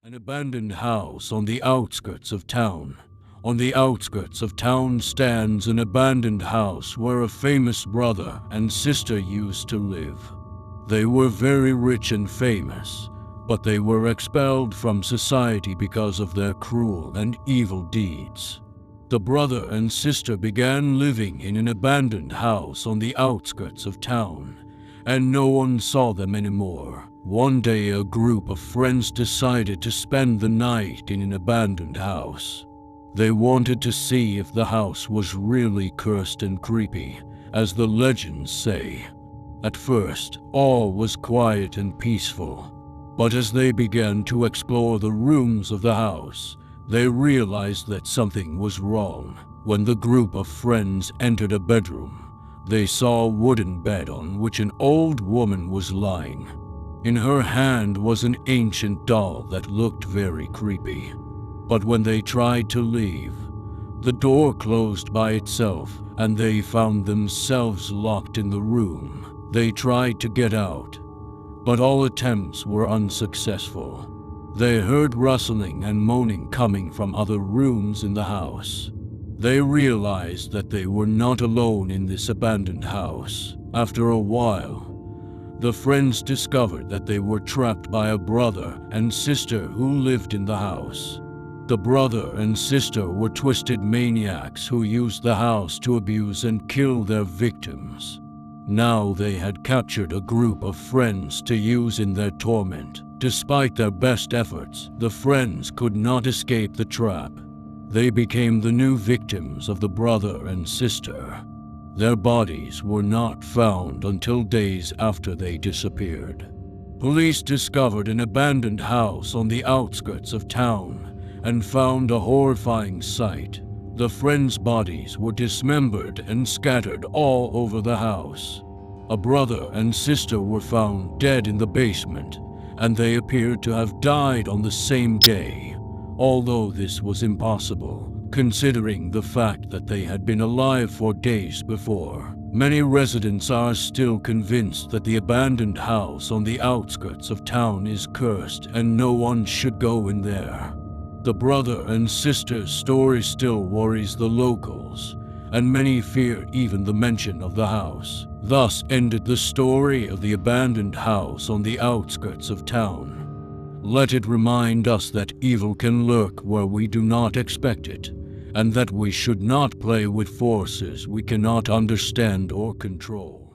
An abandoned house on the outskirts of town. On the outskirts of town stands an abandoned house where a famous brother and sister used to live. They were very rich and famous, but they were expelled from society because of their cruel and evil deeds. The brother and sister began living in an abandoned house on the outskirts of town, and no one saw them anymore. One day, a group of friends decided to spend the night in an abandoned house. They wanted to see if the house was really cursed and creepy, as the legends say. At first, all was quiet and peaceful, but as they began to explore the rooms of the house, they realized that something was wrong. When the group of friends entered a bedroom, they saw a wooden bed on which an old woman was lying. In her hand was an ancient doll that looked very creepy. But when they tried to leave, the door closed by itself and they found themselves locked in the room. They tried to get out, but all attempts were unsuccessful. They heard rustling and moaning coming from other rooms in the house. They realized that they were not alone in this abandoned house. After a while, the friends discovered that they were trapped by a brother and sister who lived in the house. The brother and sister were twisted maniacs who used the house to abuse and kill their victims. Now they had captured a group of friends to use in their torment. Despite their best efforts, the friends could not escape the trap. They became the new victims of the brother and sister. Their bodies were not found until days after they disappeared. Police discovered an abandoned house on the outskirts of town and found a horrifying sight. The friends' bodies were dismembered and scattered all over the house. A brother and sister were found dead in the basement, and they appeared to have died on the same day, although this was impossible, considering the fact that they had been alive for days before. Many residents are still convinced that the abandoned house on the outskirts of town is cursed and no one should go in there. The brother and sister's story still worries the locals, and many fear even the mention of the house. Thus ended the story of the abandoned house on the outskirts of town. Let it remind us that evil can lurk where we do not expect it, and that we should not play with forces we cannot understand or control.